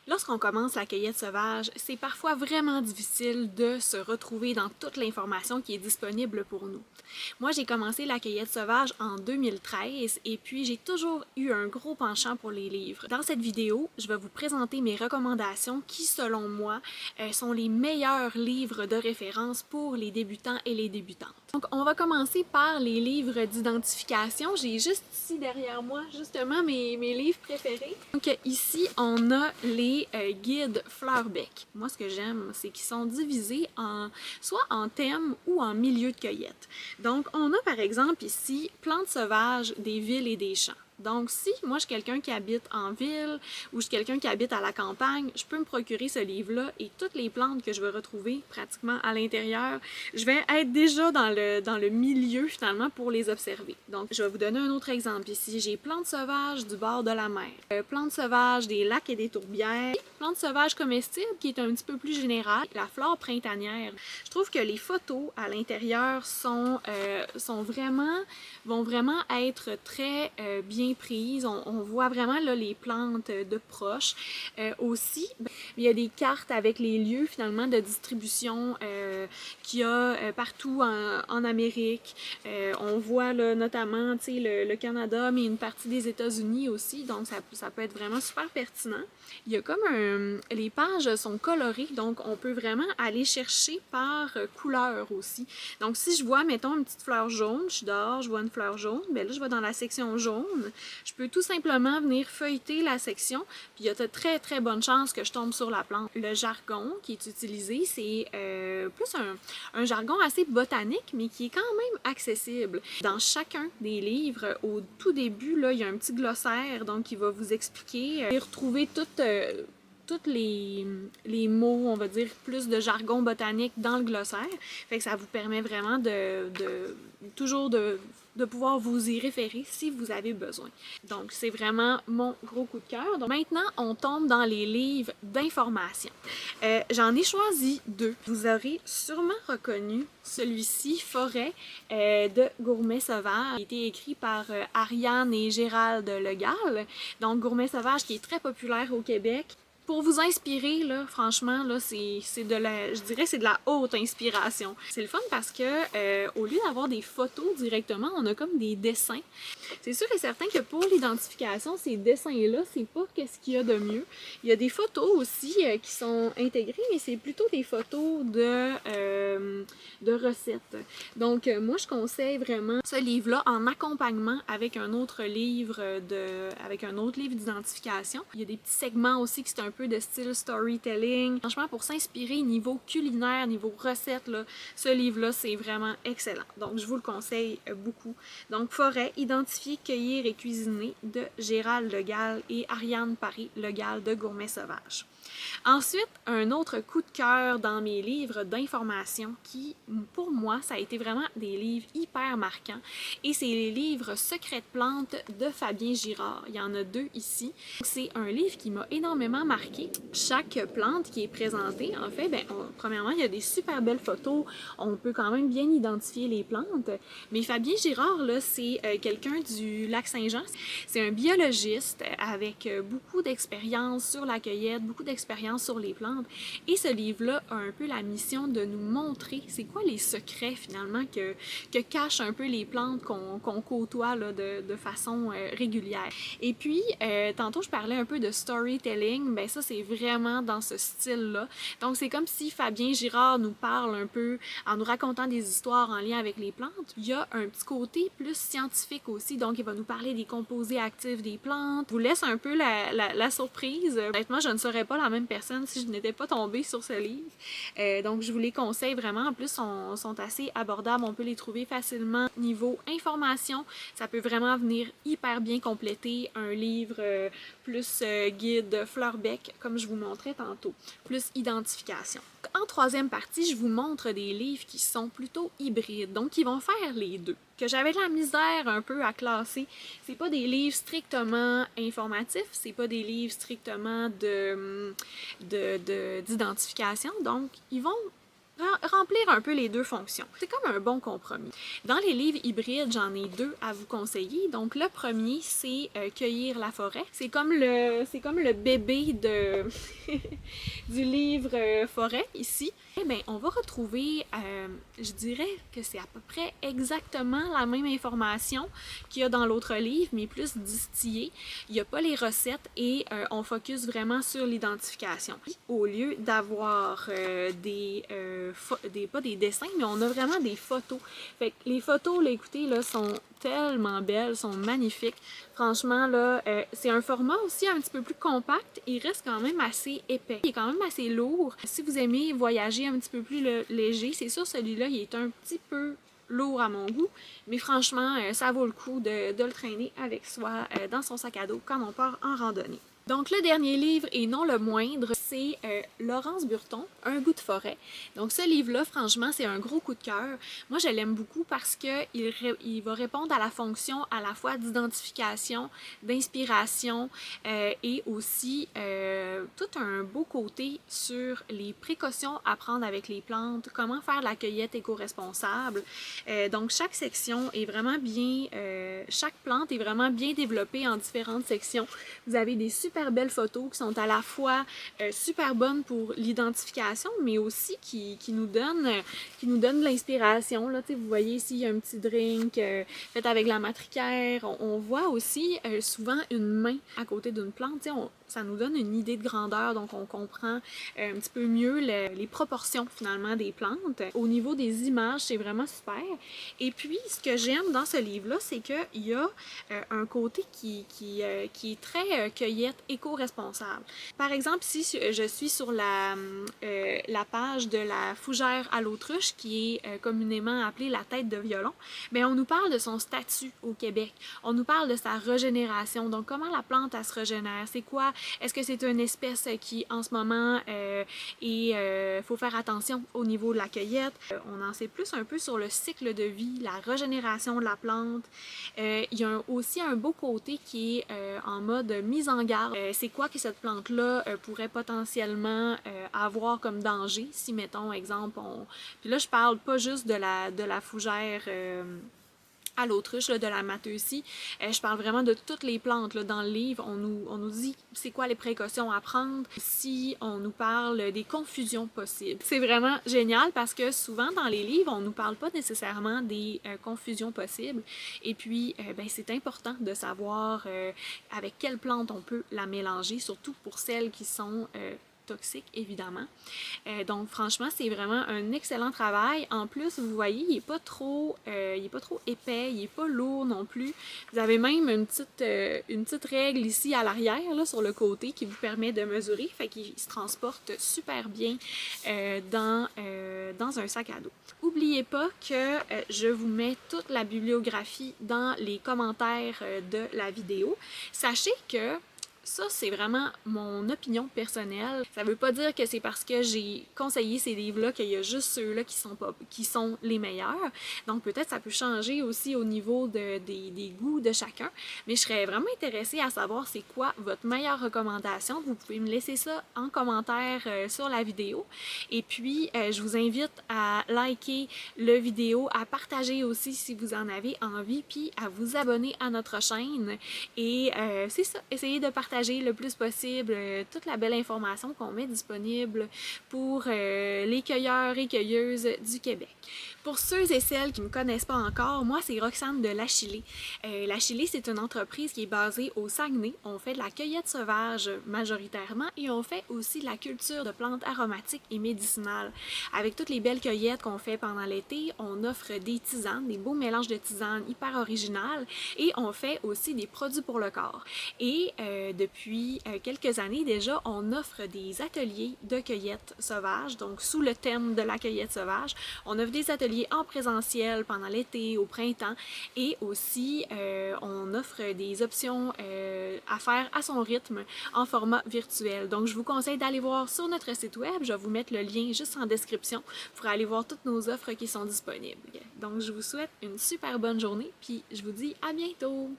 Lorsqu'on commence la cueillette sauvage, c'est parfois vraiment difficile de se retrouver dans toute l'information qui est disponible pour nous. Moi, j'ai commencé la cueillette sauvage en 2013 et puis j'ai toujours eu un gros penchant pour les livres. Dans cette vidéo, je vais vous présenter mes recommandations qui, selon moi, sont les meilleurs livres de référence pour les débutants et les débutantes. Donc, on va commencer par les livres d'identification. J'ai juste ici derrière moi, justement, mes livres préférés. Donc, ici, on a les guides Fleur-Bec. Moi, ce que j'aime, c'est qu'ils sont divisés soit en thèmes ou en milieux de cueillette. Donc, on a par exemple ici Plantes sauvages des villes et des champs. Donc, si moi je suis quelqu'un qui habite en ville ou je suis quelqu'un qui habite à la campagne, je peux me procurer ce livre-là et toutes les plantes que je vais retrouver pratiquement à l'intérieur, je vais être déjà dans le milieu finalement pour les observer. Donc, je vais vous donner un autre exemple ici. J'ai plantes sauvages du bord de la mer, plantes sauvages des lacs et des tourbières, plantes sauvages comestibles qui est un petit peu plus général, la flore printanière. Je trouve que les photos à l'intérieur vont vraiment être très bien prises. On voit vraiment là, les plantes de proche. Aussi, il y a des cartes avec les lieux finalement de distribution qu'il y a partout en Amérique. On voit là, notamment le Canada, mais une partie des États-Unis aussi, donc ça peut être vraiment super pertinent. Il y a comme les pages sont colorées, donc on peut vraiment aller chercher par couleur aussi. Donc si je vois, mettons, une petite fleur jaune, je suis dehors, je vois une fleur jaune, bien là je vais dans la section jaune, je peux tout simplement venir feuilleter la section, puis il y a de très très bonnes chances que je tombe sur la plante. Le jargon qui est utilisé, c'est plus un jargon assez botanique, mais qui est quand même accessible. Dans chacun des livres, au tout début, là, il y a un petit glossaire donc qui va vous expliquer et retrouver toutes les mots, on va dire, plus de jargon botanique dans le glossaire. Fait que ça vous permet vraiment toujours de pouvoir vous y référer si vous avez besoin. Donc, c'est vraiment mon gros coup de cœur. Donc, maintenant, on tombe dans les livres d'information. J'en ai choisi deux. Vous aurez sûrement reconnu celui-ci, Forêt de Gourmet Sauvage, qui a été écrit par Ariane et Gérald Legal. Donc, Gourmet Sauvage qui est très populaire au Québec. Pour vous inspirer, là, franchement, là, je dirais c'est de la haute inspiration. C'est le fun parce que au lieu d'avoir des photos directement, on a comme des dessins. C'est sûr et certain que pour l'identification, ces dessins-là, c'est pas qu'est-ce qu'il y a de mieux. Il y a des photos aussi qui sont intégrées, mais c'est plutôt des photos de recettes. Donc, moi, je conseille vraiment ce livre-là en accompagnement avec un autre livre d'identification. Il y a des petits segments aussi qui sont un peu de style storytelling. Franchement, pour s'inspirer niveau culinaire, niveau recette, là, ce livre-là, c'est vraiment excellent. Donc, je vous le conseille beaucoup. Donc, Forêt, identifier, cueillir et cuisiner de Gérald Legal et Ariane Paris-Legal de Gourmet Sauvage. Ensuite, un autre coup de cœur dans mes livres d'information qui, pour moi, ça a été vraiment des livres hyper marquants. Et c'est les livres Secrets de plantes de Fabien Girard. Il y en a deux ici. C'est un livre qui m'a énormément marqué. Chaque plante qui est présentée, en fait, premièrement, il y a des super belles photos. On peut quand même bien identifier les plantes. Mais Fabien Girard, là, c'est quelqu'un du Lac-Saint-Jean. C'est un biologiste avec beaucoup d'expérience sur la cueillette, beaucoup d'expérience sur les plantes. Et ce livre-là a un peu la mission de nous montrer c'est quoi les secrets finalement que cachent un peu les plantes qu'on côtoie là, de façon régulière. Et puis, tantôt je parlais un peu de storytelling, ben ça c'est vraiment dans ce style-là. Donc c'est comme si Fabien Girard nous parle un peu en nous racontant des histoires en lien avec les plantes. Il y a un petit côté plus scientifique aussi, donc il va nous parler des composés actifs des plantes. Je vous laisse un peu la surprise. Honnêtement, je ne serais pas la même personne si je n'étais pas tombée sur ce livre. Donc je vous les conseille vraiment. En plus, sont assez abordables. On peut les trouver facilement. Niveau information, ça peut vraiment venir hyper bien compléter un livre plus guide Fleur-Bec, comme je vous montrais tantôt. Plus identification. En troisième partie, je vous montre des livres qui sont plutôt hybrides, donc qui vont faire les deux. Que j'avais de la misère un peu à classer. C'est pas des livres strictement informatifs, c'est pas des livres strictement d'identification, donc ils vont remplir un peu les deux fonctions. C'est comme un bon compromis. Dans les livres hybrides, j'en ai deux à vous conseiller. Donc le premier, c'est Cueillir la forêt. C'est comme le bébé de du livre forêt ici. Eh bien, on va retrouver, je dirais que c'est à peu près exactement la même information qu'il y a dans l'autre livre, mais plus distillée. Il n'y a pas les recettes et on focus vraiment sur l'identification. Au lieu d'avoir pas des dessins, mais on a vraiment des photos. Fait que les photos, là, écoutez, là, sont tellement belles, sont magnifiques. Franchement, là, c'est un format aussi un petit peu plus compact. Il reste quand même assez épais. Il est quand même assez lourd. Si vous aimez voyager un petit peu plus léger, c'est sûr, celui-là, il est un petit peu lourd à mon goût, mais franchement, ça vaut le coup de le traîner avec soi dans son sac à dos quand on part en randonnée. Donc le dernier livre, et non le moindre, c'est Laurence Burton, Un goût de forêt. Donc ce livre-là, franchement, c'est un gros coup de cœur. Moi, je l'aime beaucoup parce qu'il va répondre à la fonction à la fois d'identification, d'inspiration et aussi tout un beau côté sur les précautions à prendre avec les plantes, comment faire la cueillette éco-responsable. Donc chaque section est vraiment bien, chaque plante est vraiment bien développée en différentes sections. Vous avez des super belles photos qui sont à la fois super bonnes pour l'identification, mais aussi qui nous donnent de l'inspiration. Là, vous voyez ici, il y a un petit drink fait avec la matricaire. On voit aussi souvent une main à côté d'une plante. Ça nous donne une idée de grandeur, donc on comprend un petit peu mieux les proportions finalement des plantes. Au niveau des images, c'est vraiment super. Et puis, ce que j'aime dans ce livre-là, c'est qu'il y a un côté qui est très cueillette éco-responsable. Par exemple, ici, je suis sur la page de la fougère à l'autruche, qui est communément appelée la tête de violon. Bien, on nous parle de son statut au Québec. On nous parle de sa régénération. Donc, comment la plante, elle se régénère? C'est quoi? Est-ce que c'est une espèce qui, en ce moment, faut faire attention au niveau de la cueillette? On en sait plus un peu sur le cycle de vie, la régénération de la plante. Il y a aussi un beau côté qui est en mode mise en garde. C'est quoi que cette plante-là pourrait potentiellement avoir comme danger si, mettons, exemple, Puis là, je parle pas juste de la fougère à l'autruche, de la mateusie. Je parle vraiment de toutes les plantes. Là, dans le livre, on nous dit c'est quoi les précautions à prendre. Si on nous parle des confusions possibles. C'est vraiment génial parce que souvent dans les livres, on nous parle pas nécessairement des confusions possibles. Et puis, c'est important de savoir avec quelle plante on peut la mélanger, surtout pour celles qui sont toxique, évidemment. Donc, franchement, c'est vraiment un excellent travail. En plus, vous voyez, il n'est pas trop épais, il n'est pas lourd non plus. Vous avez même une petite règle ici à l'arrière, là, sur le côté, qui vous permet de mesurer. Fait qu'il se transporte super bien dans un sac à dos. N'oubliez pas que je vous mets toute la bibliographie dans les commentaires de la vidéo. Sachez que ça, c'est vraiment mon opinion personnelle. Ça veut pas dire que c'est parce que j'ai conseillé ces livres-là qu'il y a juste ceux-là qui sont les meilleurs. Donc peut-être ça peut changer aussi au niveau des goûts de chacun. Mais je serais vraiment intéressée à savoir c'est quoi votre meilleure recommandation. Vous pouvez me laisser ça en commentaire sur la vidéo. Et puis, je vous invite à liker la vidéo, à partager aussi si vous en avez envie, puis à vous abonner à notre chaîne. Et c'est ça, essayez de partager le plus possible toute la belle information qu'on met disponible pour les cueilleurs et cueilleuses du Québec. Pour ceux et celles qui ne me connaissent pas encore, moi c'est Roxane de l'Achillée. L'Achillée, c'est une entreprise qui est basée au Saguenay. On fait de la cueillette sauvage majoritairement et on fait aussi de la culture de plantes aromatiques et médicinales. Avec toutes les belles cueillettes qu'on fait pendant l'été, on offre des tisanes, des beaux mélanges de tisanes hyper originales et on fait aussi des produits pour le corps. Et depuis quelques années déjà, on offre des ateliers de cueillette sauvage, donc sous le thème de la cueillette sauvage. On offre des ateliers en présentiel pendant l'été, au printemps, et aussi on offre des options à faire à son rythme en format virtuel. Donc je vous conseille d'aller voir sur notre site web, je vais vous mettre le lien juste en description pour aller voir toutes nos offres qui sont disponibles. Donc je vous souhaite une super bonne journée, puis je vous dis à bientôt!